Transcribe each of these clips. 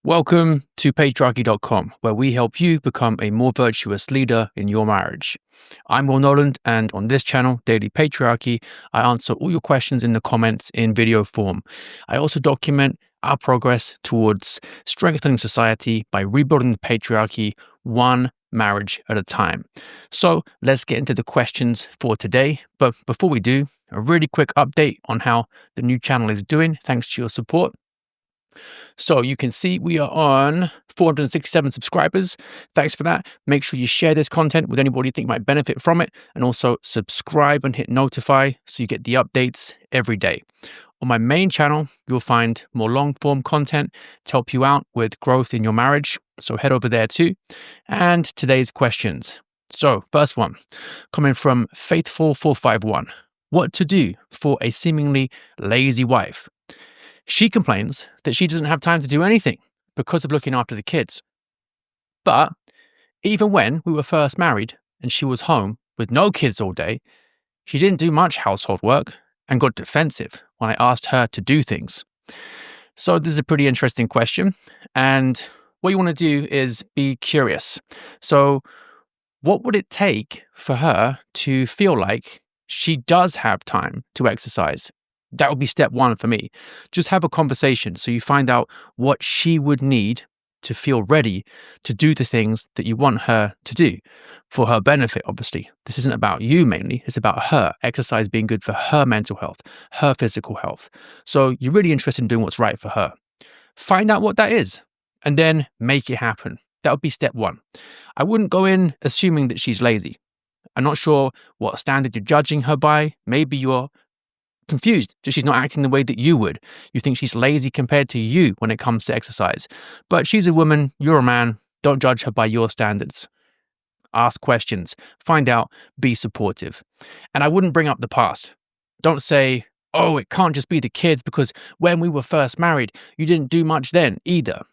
Welcome to Patriarchy.com, where we help you become a more virtuous leader in your marriage. I'm Knowland, and on this channel, Daily Patriarchy, I answer all your questions in the comments in video form. I also document our progress towards strengthening society by rebuilding the patriarchy one marriage at a time. So let's get into the questions for today. But before we do, a really quick update on how the new channel is doing, thanks to your support. So you can see we are on 467 subscribers. Thanks for that. Make sure you share this content with anybody you think might benefit from it. And also subscribe and hit notify so you get the updates every day. On my main channel, you'll find more long-form content to help you out with growth in your marriage. So head over there too. And today's questions. So first one, coming from Faithful451. What to do for a seemingly lazy wife? She complains that she doesn't have time to do anything because of looking after the kids. But even when we were first married and she was home with no kids all day, she didn't do much household work and got defensive when I asked her to do things. So this is a pretty interesting question. And what you want to do is be curious. So what would it take for her to feel like she does have time to exercise? That would be step one for me. Just have a conversation so you find out what she would need to feel ready to do the things that you want her to do for her benefit, obviously. This isn't about you mainly. It's about her. Exercise being good for her mental health, her physical health. So you're really interested in doing what's right for her. Find out what that is and then make it happen. That would be step one. I wouldn't go in assuming that she's lazy. I'm not sure what standard you're judging her by. Maybe you're confused that she's not acting the way that you would. You think she's lazy compared to you when it comes to exercise. But she's a woman, you're a man. Don't judge her by your standards. Ask questions, find out, be supportive. And I wouldn't bring up the past. Don't say, oh, it can't just be the kids because when we were first married, you didn't do much then either.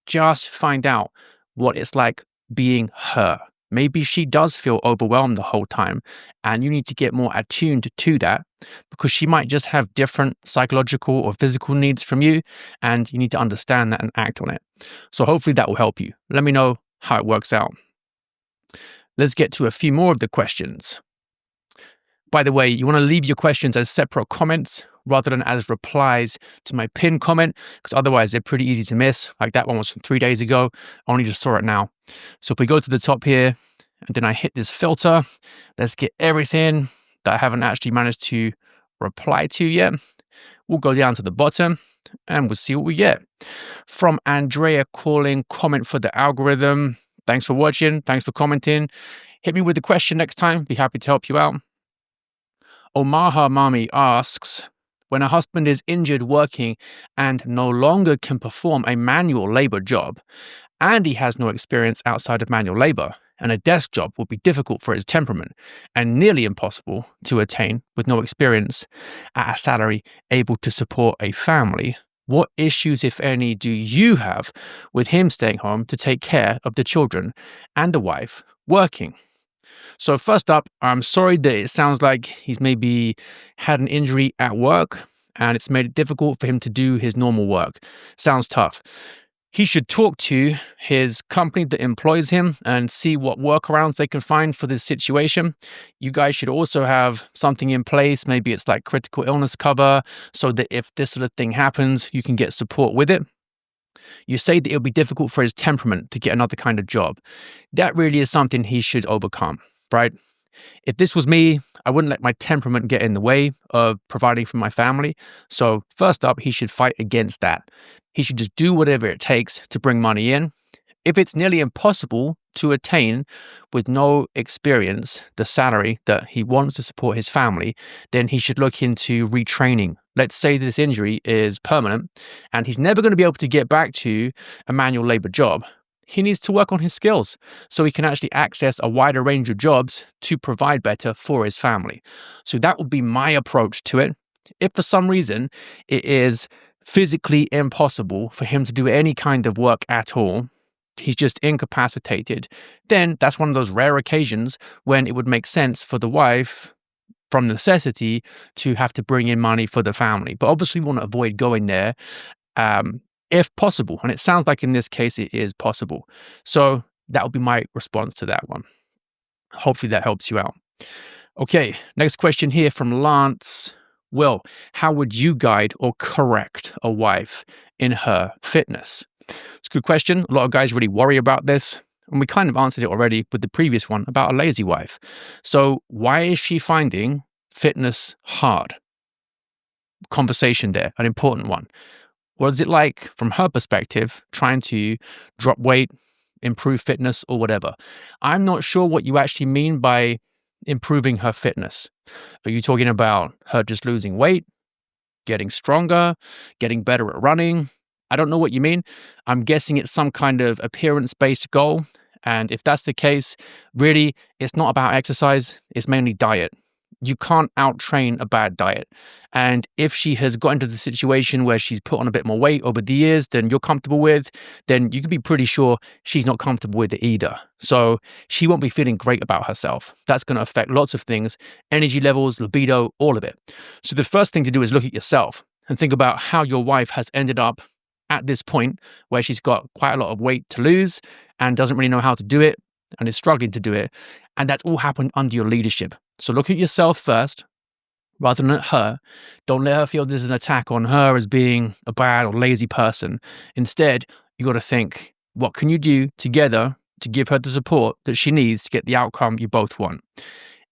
Just find out what it's like being her. Maybe she does feel overwhelmed the whole time, and you need to get more attuned to that because she might just have different psychological or physical needs from you, and you need to understand that and act on it. So hopefully that will help you. Let me know how it works out. Let's get to a few more of the questions. By the way, you want to leave your questions as separate comments rather than as replies to my pinned comment, because otherwise they're pretty easy to miss. Like that one was from 3 days ago. I only just saw it now. So if we go to the top here, and then I hit this filter, let's get everything that I haven't actually managed to reply to yet. We'll go down to the bottom and we'll see what we get. From Andrea calling, comment for the algorithm. Thanks for watching. Thanks for commenting. Hit me with the question next time. Be happy to help you out. Omaha Mami asks, when a husband is injured working and no longer can perform a manual labor job, and he has no experience outside of manual labor, and a desk job will be difficult for his temperament and nearly impossible to attain with no experience at a salary able to support a family, what issues, if any, do you have with him staying home to take care of the children and the wife working? So first up, I'm sorry that it sounds like he's maybe had an injury at work and it's made it difficult for him to do his normal work. Sounds tough. He should talk to his company that employs him and see what workarounds they can find for this situation. You guys should also have something in place. Maybe it's like critical illness cover so that if this sort of thing happens, you can get support with it. You say that it'll be difficult for his temperament to get another kind of job. That really is something he should overcome, right? If this was me, I wouldn't let my temperament get in the way of providing for my family. So first up, he should fight against that. He should just do whatever it takes to bring money in. If it's nearly impossible to attain with no experience the salary that he wants to support his family, then he should look into retraining. Let's say this injury is permanent and he's never going to be able to get back to a manual labor job. He needs to work on his skills so he can actually access a wider range of jobs to provide better for his family. So that would be my approach to it. If for some reason it is physically impossible for him to do any kind of work at all, he's just incapacitated, then that's one of those rare occasions when it would make sense for the wife, from necessity, to have to bring in money for the family. But obviously we want to avoid going there if possible. And it sounds like in this case, it is possible. So that would be my response to that one. Hopefully that helps you out. Okay, next question here from Lance. Will, how would you guide or correct a wife in her fitness? It's a good question. A lot of guys really worry about this. And we kind of answered it already with the previous one about a lazy wife. So why is she finding fitness hard? Conversation there, an important one. What is it like from her perspective, trying to drop weight, improve fitness, or whatever? I'm not sure what you actually mean by improving her fitness. Are you talking about her just losing weight, getting stronger, getting better at running? I don't know what you mean. I'm guessing it's some kind of appearance-based goal. And if that's the case, really, it's not about exercise. It's mainly diet. You can't out-train a bad diet. And if she has got into the situation where she's put on a bit more weight over the years than you're comfortable with, then you can be pretty sure she's not comfortable with it either. So she won't be feeling great about herself. That's going to affect lots of things, energy levels, libido, all of it. So the first thing to do is look at yourself and think about how your wife has ended up at this point where she's got quite a lot of weight to lose and doesn't really know how to do it and is struggling to do it. And that's all happened under your leadership. So look at yourself first, rather than at her. Don't let her feel this is an attack on her as being a bad or lazy person. Instead, you got to think, what can you do together to give her the support that she needs to get the outcome you both want?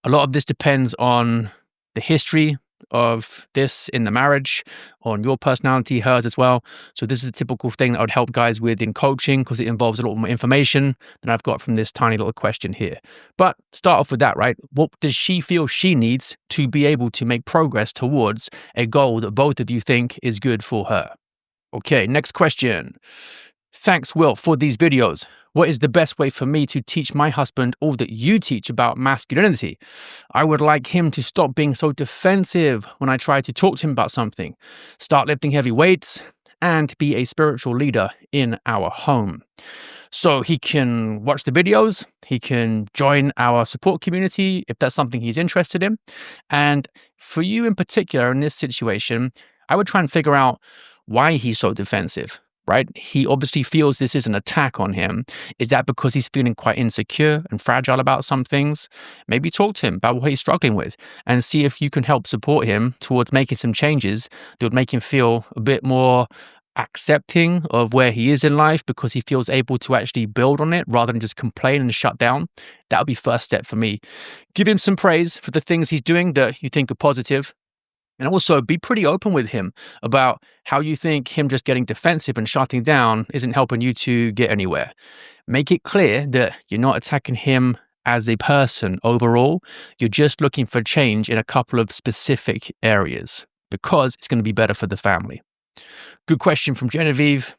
A lot of this depends on the history of this in the marriage, on your personality, hers as well. So this is a typical thing that I would help guys with in coaching because it involves a lot more information than I've got from this tiny little question here. But start off with that, right? What does she feel she needs to be able to make progress towards a goal that both of you think is good for her? Okay, next question. Thanks, Will, for these videos. What is the best way for me to teach my husband all that you teach about masculinity? I would like him to stop being so defensive when I try to talk to him about something, start lifting heavy weights, and be a spiritual leader in our home. So he can watch the videos, he can join our support community if that's something he's interested in. And for you in particular, in this situation, I would try and figure out why he's so defensive. Right? He obviously feels this is an attack on him. Is that because he's feeling quite insecure and fragile about some things? Maybe talk to him about what he's struggling with and see if you can help support him towards making some changes that would make him feel a bit more accepting of where he is in life because he feels able to actually build on it rather than just complain and shut down. That would be first step for me. Give him some praise for the things he's doing that you think are positive. And also be pretty open with him about how you think him just getting defensive and shutting down isn't helping you to get anywhere. Make it clear that you're not attacking him as a person overall. You're just looking for change in a couple of specific areas because it's going to be better for the family. Good question from Genevieve.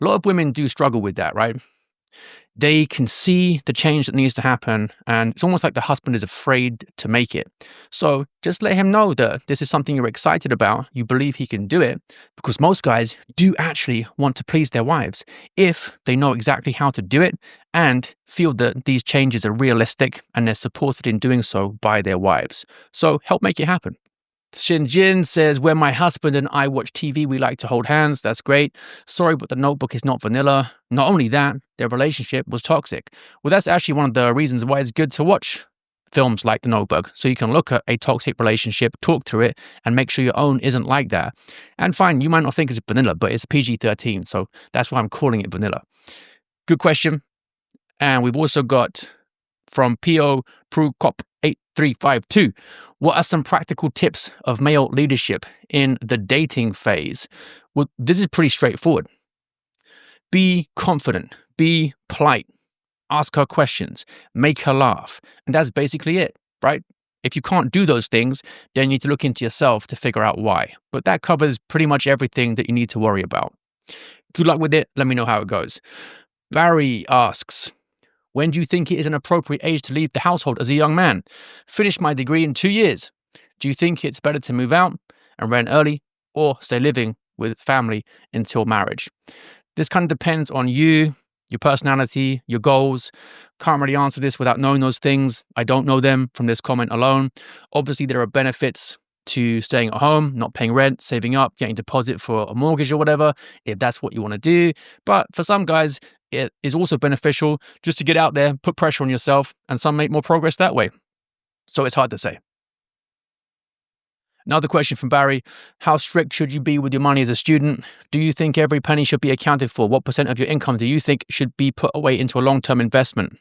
A lot of women do struggle with that, right? They can see the change that needs to happen, and it's almost like the husband is afraid to make it. So just let him know that this is something you're excited about, you believe he can do it, because most guys do actually want to please their wives if they know exactly how to do it and feel that these changes are realistic and they're supported in doing so by their wives. So help make it happen. Shinjin says, when my husband and I watch TV, we like to hold hands. That's great. Sorry, but the Notebook is not vanilla. Not only that, their relationship was toxic. Well, that's actually one of the reasons why it's good to watch films like The Notebook. So you can look at a toxic relationship, talk through it, and make sure your own isn't like that. And fine, you might not think it's vanilla, but it's PG-13. So that's why I'm calling it vanilla. Good question. And we've also got from P.O. Prukop 8352. What are some practical tips of male leadership in the dating phase? Well, this is pretty straightforward. Be confident, be polite, ask her questions, make her laugh. And that's basically it, right? If you can't do those things, then you need to look into yourself to figure out why. But that covers pretty much everything that you need to worry about. Good luck with it. Let me know how it goes. Barry asks, when do you think it is an appropriate age to leave the household as a young man? Finished my degree in 2 years. Do you think it's better to move out and rent early or stay living with family until marriage? This kind of depends on you, your personality, your goals. Can't really answer this without knowing those things. I don't know them from this comment alone. Obviously, there are benefits to staying at home, not paying rent, saving up, getting deposit for a mortgage or whatever, if that's what you want to do. But for some guys, it is also beneficial just to get out there, put pressure on yourself, and some make more progress that way. So it's hard to say. Another question from Barry: how strict should you be with your money as a student? Do you think every penny should be accounted for? What % of your income do you think should be put away into a long-term investment?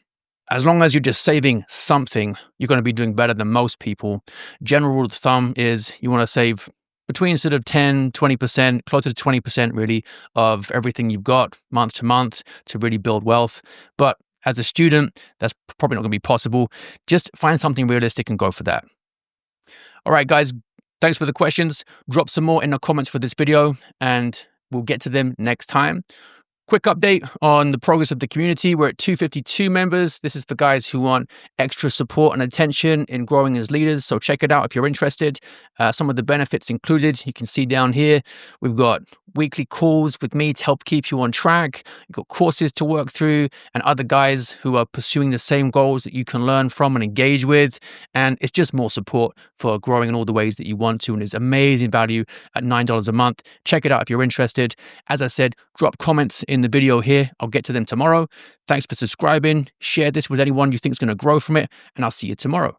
As long as you're just saving something, you're going to be doing better than most people. General rule of thumb is you want to save between sort of 10, 20%, closer to 20% really, of everything you've got month to month to really build wealth. But as a student, that's probably not going to be possible. Just find something realistic and go for that. All right, guys. Thanks for the questions. Drop some more in the comments for this video and we'll get to them next time. Quick update on the progress of the community. We're at 252 members. This is for guys who want extra support and attention in growing as leaders. So check it out if you're interested. Some of the benefits included, you can see down here. We've got weekly calls with me to help keep you on track. You've got courses to work through and other guys who are pursuing the same goals that you can learn from and engage with. And it's just more support for growing in all the ways that you want to. And it's amazing value at $9 a month. Check it out if you're interested. As I said, drop comments in the video here. I'll get to them tomorrow. Thanks for subscribing. Share this with anyone you think is going to grow from it. And I'll see you tomorrow.